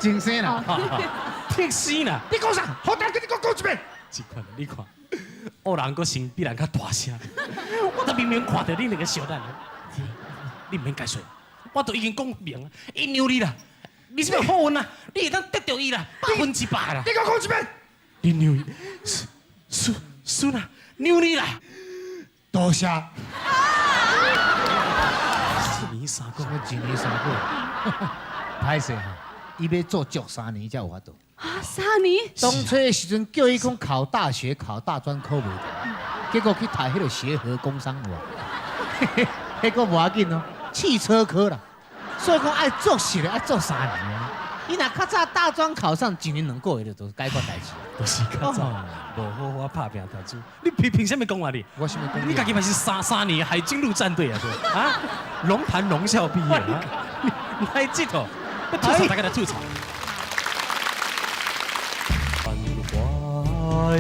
真生啦，택死啦！你讲啥？好大跟你讲一遍。这款你看，恶人个心比人较大声。我都明明看到你那个小蛋，你唔免解释，我都已经讲明了，伊扭你啦，你是要好运啦，你会当得到伊啦，100%啦。你讲一遍。你扭伊，孙啊，扭你啦！多谢。一年三个，什么一年三个？歹势哈，伊要做足3年才有法度。啊，3年？当初的时阵叫伊讲考大学、考大专考袂到，结果去读迄个协和工商路，迄个无要紧哦，汽车科啦。所以讲爱做实的，爱做3年啊。伊若较早大专考上1年2个月就解决代志。就是较早无好好拍拼读书。你凭什么讲话你？我什么讲？你家己嘛是3年海军陆战队啊，对啊，龙潭龙校毕业啊，你还这套？要吐槽大家来吐槽。繁华的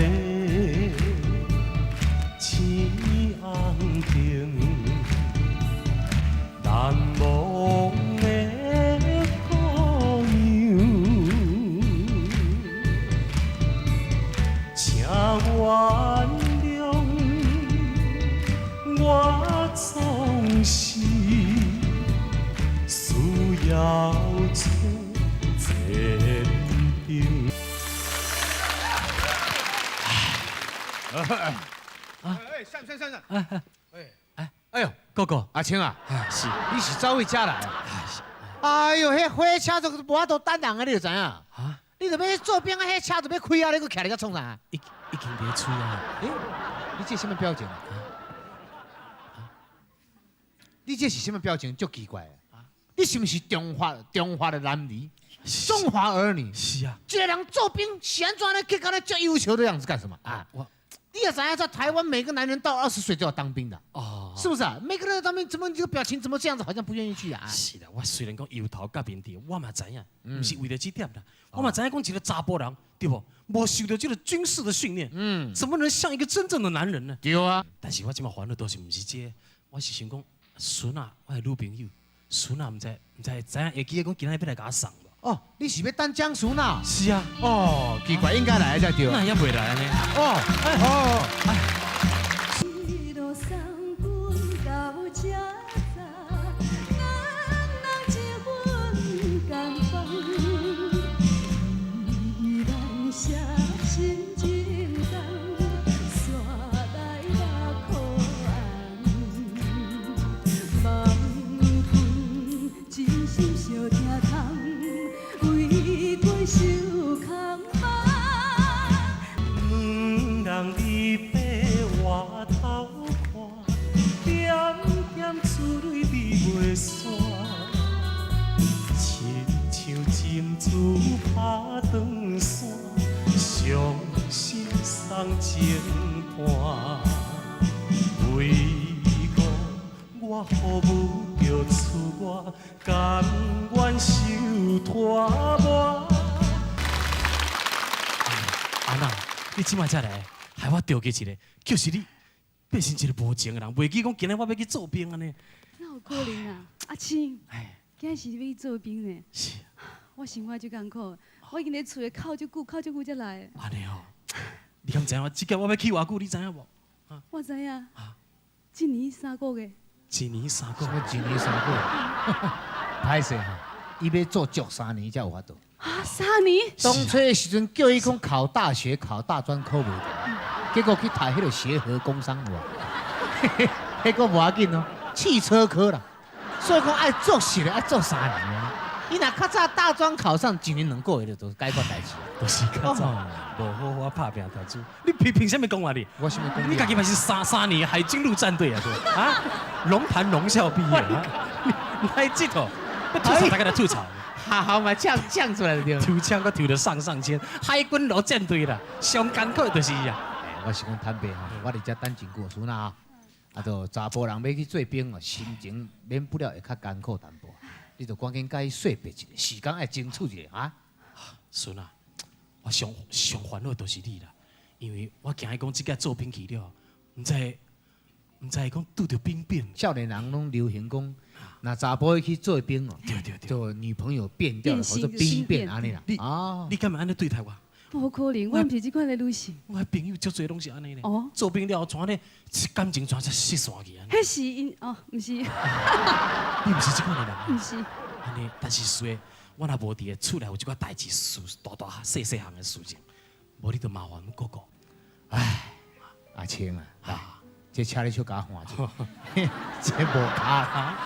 青红亭，难忘的故乡，请原谅我总是需要做前定。哎呦，哥哥，阿青啊，是，你是走位家来啊？哎呦，迄火车都无法度等人啊，你就知影？啊？你着要做兵啊，迄车就要开啊，你搁徛咧个创啥？已经别吹啊！诶，你这什么表情啊？你这是什么表情？足奇怪啊！你是不是中华的男儿？中华儿女？是啊，这个人做兵是安怎呢？去干那叫优秀的样子干什么啊？你也知影，在台湾每个男人到20岁就要当兵的哦，是不是啊？每个人要当兵，怎么这个表情怎么这样子，好像不愿意去啊？是啦，我虽然讲油头甲面底，我嘛知影，不是为了这点啦。我嘛知影讲一个查甫人，对不？无受到这个军事的训练，怎么能像一个真正的男人呢？对啊。但是我即马烦恼都是不是这个，我是想讲，孙啊，我的女朋友，孙啊，唔知知影会记得讲今仔要来甲我送无？哦，你是要等江苏呢？是啊。哦，奇怪，应该来才对。那也袂来呢。一路送阮到这站，人一份感动，依然写心情重，山来落苦红，梦魂真心相疼痛，为твой受空梦。人离别外头看，点点珠泪滴袂散，亲像珍珠打断线，伤心送情伴。为何我父母着出我，甘愿受拖磨？安娜。你即摆才来，害我着急一个，就是你变成一个无情的人，袂记讲今日我要去做兵安尼。哪有可能啊，阿青，今日是要去做兵呢。是。我生活就艰苦，我已经在厝里哭足久才来。安尼哦，你敢知影？即届我要去偌久，你知影无？我知影。一年3个月。一年3个月。1年3个月？歹势哈，伊要做足3年才有法度。啊，3年？当初的时阵叫伊讲考大学、考大专考袂到，结果去读迄个协和工商路，迄个无要紧哦，汽车科啦。所以讲爱做实的，爱做3年啊。伊若较早大专考上1年2个月就解决代志。就是较早无好好拍拼读书。你凭什么讲话你？我什么讲？你家己嘛是3年海军陆战队啊，对啊，龙潭龙校毕业啊，你还这套？要吐槽大家来吐槽。好嘛，呛出来了对。抽枪搁抽到上千，海军陆战队啦，上艰苦就是伊啊。我是讲坦白吼，我伫遮等真久，孙啊，就查甫人要去做兵哦，心情免不了会较艰苦淡薄。你就赶紧甲伊说白一下，时间爱争取一下啊。孙啊，我上烦恼就是你啦，因为我惊伊讲即个做兵去了，毋知唔知讲拄着兵变，少年人拢流行讲，那查甫去做兵哦，对，就女朋友变掉了，或者兵变安尼啦。哦，你敢会安尼对待我？无可能，我毋是即款的女性。我的朋友足侪拢是安尼咧。哦，做兵了后，全咧感情全失散去安尼。迄是因哦，毋是，你毋是即款的人啊。毋是。安尼，但是说，我若无伫个厝内有即款代志事大细项的事情，无你就麻烦哥哥。唉，阿青啊，来，这车你小甲换者，这无卡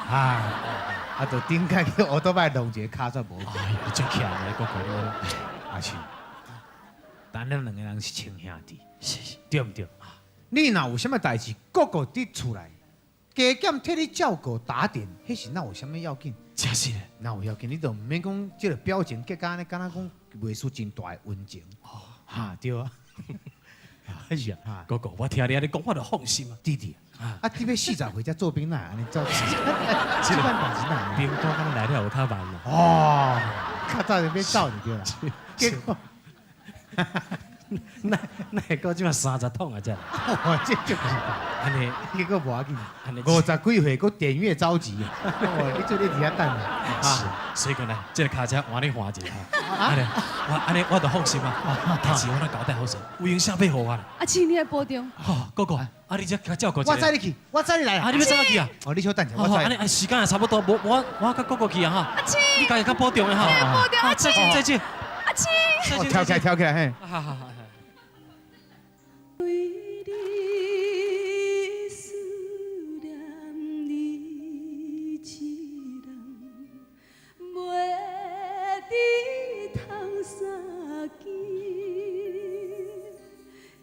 啊，就顶间去奥多摆弄一个卡煞无。哎呀，你真强的哥哥你。阿青，但咱两个人是亲兄弟，是，对毋对？你若有啥物代志，哥哥伫厝内，加减替你照顾打点，迄是哪有啥物要紧？真是的。哪有要紧？你就毋免讲即个表情，结果安尼，敢若讲袂出真大的温情。哈，对啊。哎呀，哥哥，我听你安尼讲，我就放心啊。弟弟，啊，你要40岁才做兵哪？安尼做，这款代志哪？兵多敢来了有较慢啦。哦，较早就要走就对啦。结果，那会到即嘛30桶啊？这，这就是安尼，结果无要紧，安尼50几岁，佫点月着急。哦，你做你伫遐等啊，所以讲呢，这个卡车换你换一下，安尼我就放心啊。但是我来交代好势，有影啥要互我啦？阿青，你来保重。好，哥哥，啊你这较照顾一下。我载你去，我载你来。啊，你要怎么去啊？哦，你小等者，好，我载。安尼时间也差不多，我甲哥哥去啊哈。阿青，你家己较保重的哈。保重，阿青，再见。阿青。哦，跳起来，跳起来，嘿。好。为你思念你一人，袂伫通相见，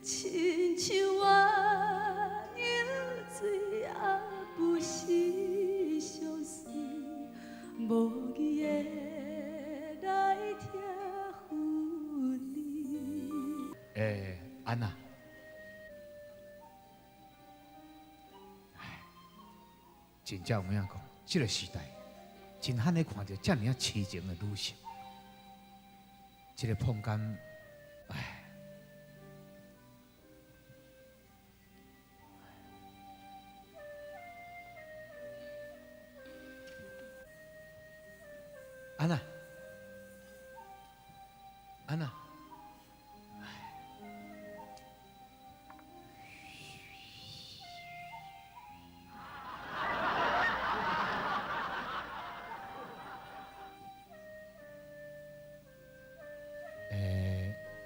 亲像我流水也不是相思，无义的来听分离。安娜。真正有影讲，这个时代真罕咧看到这么啊痴情的女性，这个碰感，唉。安娜，安娜。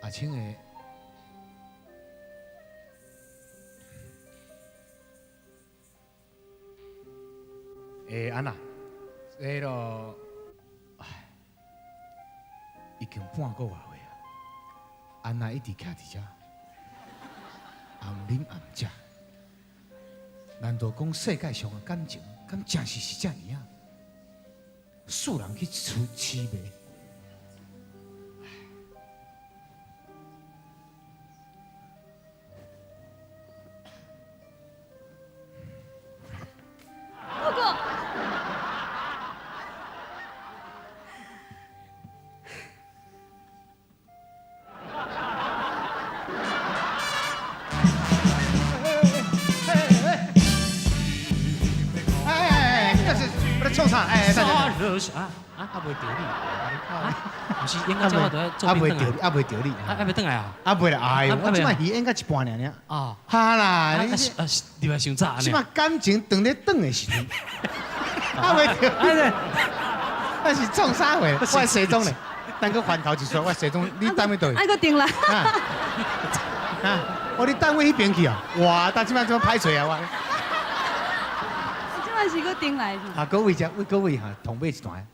阿青的，安娜，咯，唉，已经半个月了啊。安娜一直徛伫遮，暗啉暗食。难道讲世界上的感情，敢真是这样啊？世人去痴迷。唱啥？袂着你，不是演到这我都要做兵等啊，袂着你，袂等来啊？袂啦，哎呦，我即摆戏演到一半尔。哦，哈啦，你嘛伤早呢？即摆感情长咧长的时阵，袂着，那是创啥货？我西装咧，等个翻头一撮，我西装，你等要倒去？爱个定来。我你等我迄边去啊！哇，但即摆怎么歹找啊我？即摆是个定来。啊，各位各位哈，同买一段。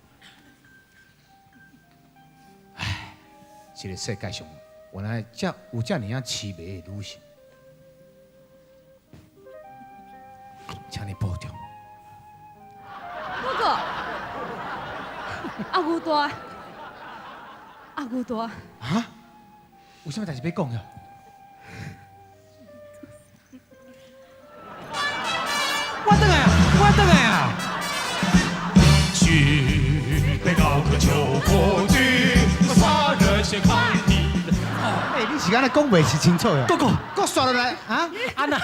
唉，这个世界上原来有这么痴迷的女性，请你保重。哥哥，阿牛大，阿牛大。啊？有啥物代志要讲呀？我等来啊！我等来啊！去北高歌秋波剧，杀人先看你。哎，你是时间咧讲袂是清楚的。哥哥，搁刷落来啊！安娜，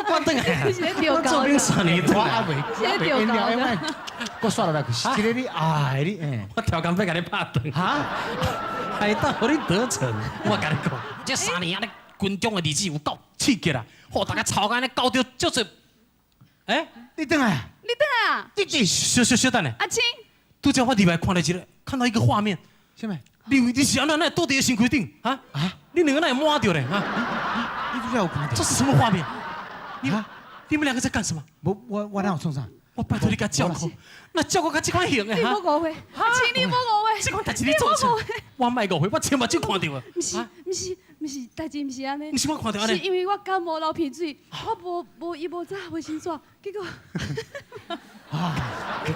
我等下，你是咧丢我做高的，兵3年我还我袂这丢高的因为搁刷落来，一个你哎你我调工要甲你拍断，哈，害得互你得逞。我甲你讲，这3年安尼军中的日子有够刺激啦，互大家吵安尼搞着足侪。哎，你等下，你等下，弟弟，小等下，阿青，拄则我入来看到一个画面，什么？你是安那倒伫身躯顶啊？你两个那摸着咧啊？你拄则有看到？这是什么画面？啊你们两个在干什么？我哪有创啥？我拜托你甲照顾，那照顾甲这款型的你哈无误会，阿青你无误会，这款代志你做出，我卖误会，我亲目睭看到啊！不是，代志不是安尼，不是我看到安尼，是因为我感冒流鼻水，我无早卫生纸，结果啊，对，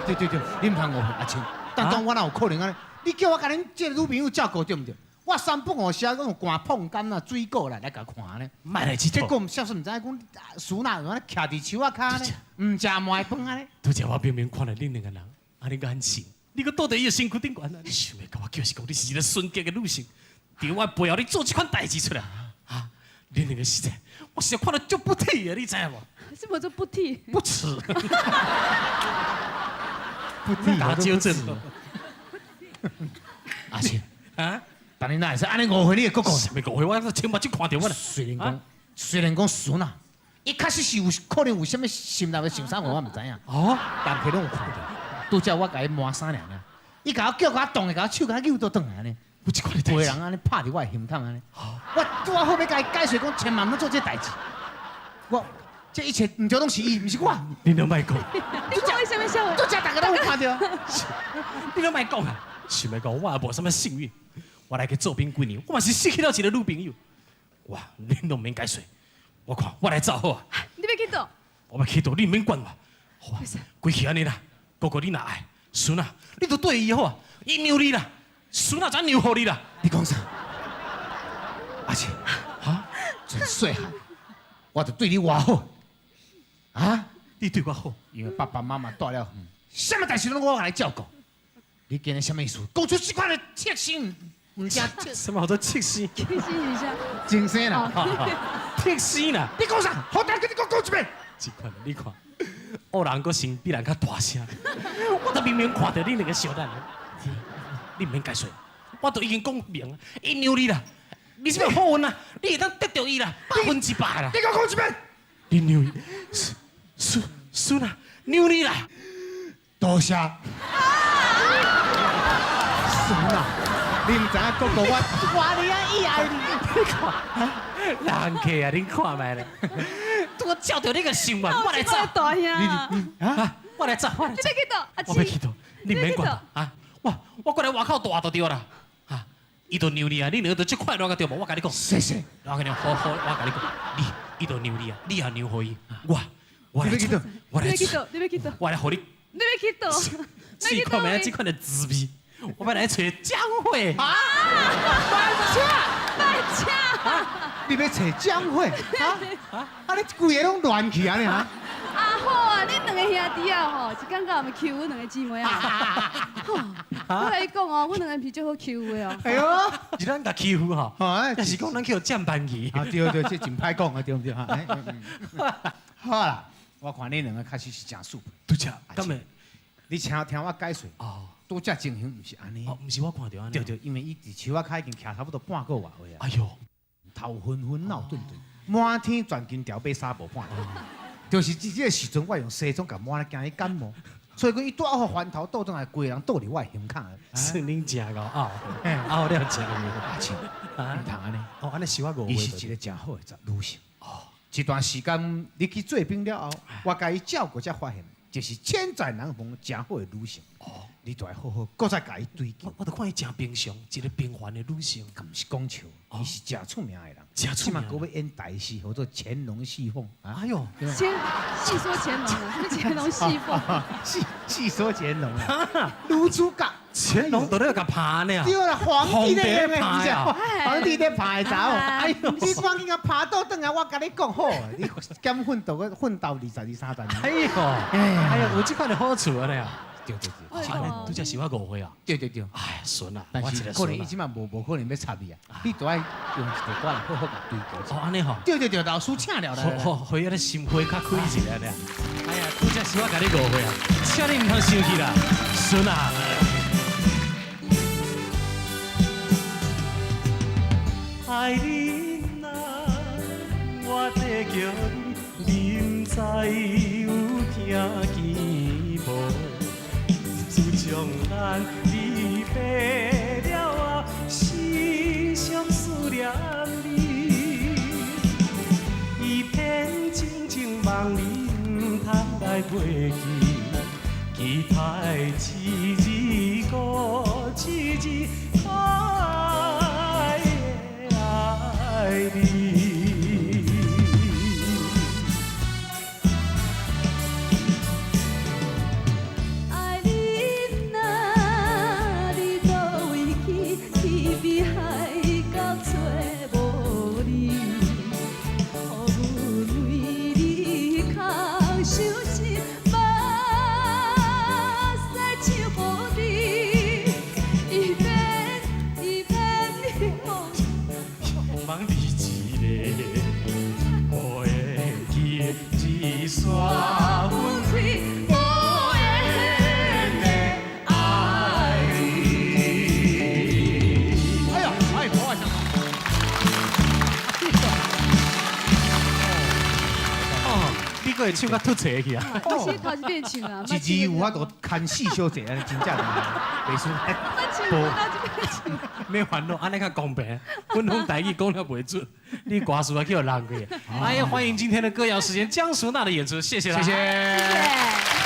你唔通误会阿青，但当我哪有可能安尼？你叫我甲恁这个女朋友照顾对唔对？我3不5时啊，用寒碰干啊、水果来甲看呢。卖来佚佗。结果小时唔知讲苏娜安尼徛伫树仔骹呢，唔食糜饭安尼。拄则我明明看到恁两个人安尼眼神，你搁倒伫伊个身躯顶悬啊！你想要甲我就是讲你是一个纯洁的女性，伫我背后你做这款代志出来啊！恁两个实在，我实在看到足不体的，你知影无？是无做不体，不耻，不听打纠正。阿青，啊？但你哪会是安尼误会你的哥哥？什么误会？我亲目睭看到我啦。虽然讲苏娜，伊确实是有可能有啥物心内的想啥话，我唔知影。哦，但迄拢有看到，拄则我甲伊摸衫尔，伊甲我叫我动的，甲我手甲我扭倒转来安尼，有这款的代志。有人安尼拍伫我的胸膛安尼。我好要甲伊解释讲，千万毋要做这代志。我这一切唔就拢是伊，毋是我。你都卖讲，你讲为什么笑？拄则大家拢有看到。你都卖讲啊！想要讲我也无什么幸运，我来去做兵几年，我嘛是失去了一个女朋友。哇，恁都免解释，我看我来走好啊！你要去倒？我要去倒，你免管我。好啊，规气安尼啦，哥哥你若爱，孙啊，你都对伊好啊，伊扭你啦，孙啊才扭好你啦。你讲啥？阿青，啊，从细汉我就对你偌好，啊？你对我好，因为爸爸妈妈大了远，什么代志拢我来照顾。你今日什么意思？讲出这款的贴心，唔正什么好多贴心，开心一下。真生啦！贴心啦。你讲啥？好大跟你讲一遍。这款你看，恶人个心比人较大声，我都明明看到你两个小蛋，你唔免解释，我都已经讲明了，伊扭你啦，你是要好运啊，你会当得到伊啦，100%啦。你讲一遍。你扭伊，孙啊，扭你啦！多谢。孙啊，你唔知影哥哥我你啊意爱你。人客啊，你看卖咧，我照着你个想法，我来走。大兄，啊，我来走，我来走。你要去倒？阿青我要去倒，你免管啊！我过来外口大就对啦。啊，伊都扭你啊，你两个就这快乐个对无？我跟你讲，谢谢。我跟你好，我跟你讲，伊都扭你啊，你也扭好伊。我来你要去倒？我来你要去倒？你要去倒？我来互你你要去倒？试看卖这款的滋味。我要来找江慧啊！慢车，你要找江慧啊？你规个拢乱去啊你啊！啊好啊，恁两个兄弟啊吼，一感觉咪 Q 阮两个姊妹啊。我跟你讲哦，阮两个是最好 Q 的哦。哎呦，是咱甲欺负吼，哎但是讲咱叫占班去。啊对，这真歹讲啊，对不对哈？好啦，我看你两个确实是真super。拄则，今日你听我解释，哦，拄则情形唔是安尼。哦，毋是我看到安尼。对，因为伊伫树仔骹已经徛差不多半个月啊。哎呦，头昏昏脑顿顿，满天全金条被纱无半。就是这个时阵，我用西装甲满咧惊伊感冒，所以讲伊拄好翻头倒转来，规个人倒伫我的胸膛。是恁真个哦，熬了真个。阿青，唔通安尼。哦，安尼是我误会。伊是一个真好的女性。哦，一段时间你去做兵了后，我甲伊照顾才发现，就是千载难逢真好的女性。哦，你都要好好，搁再甲伊追求。我都看伊真平常，一个平凡的女性。毋是讲笑，伊是真出名的人。真出名起码搁要演大戏，或者乾隆戏凤。哎呦，细说乾隆啊，什么乾隆戏凤？细说乾隆啊，女主角。乾隆都咧甲拍呢。对啦，皇帝咧拍啊，皇帝咧拍走。哎呦，你赶紧甲拍倒转来，我甲你讲好，你减奋斗个奋斗22、23年。哎呦，有这款的好处啊呀！对对对，安尼拄则是我误会啊。对对对。哎，孙啊，但我一是可能伊个孙啊。即马无可能要插你啊，你都爱用一个歌来好好甲对过。哦，安尼吼。对对对，老师请了啦。好，会啊，你心扉较开一下咧。哎呀，拄则是我甲你误会啊，请你唔通生气啦，孙啊。爱你呐，我在叫你，你唔知有听见无？自从咱离别了啊，时常思念你，一片情情梦里唔通来袂记，期待一日过一日爱你。爱你呐，你倒位去？去比海角找无你，予阮为你空伤心，目屎唱无你，一遍一遍你梦。望你一个，我会记一线分开，无言的爱你。哎呀，哎，我想。哦，你个会唱甲吐槽去啊？我是头一遍唱啊，一字有法度牵四小节，安尼真正袂输。我头一遍唱。免烦恼，安尼较公平。阮拢台语讲了袂准，你歌词还叫人过。哎呀，欢迎今天的歌谣时间江淑娜的演出，谢谢她。谢谢。谢谢。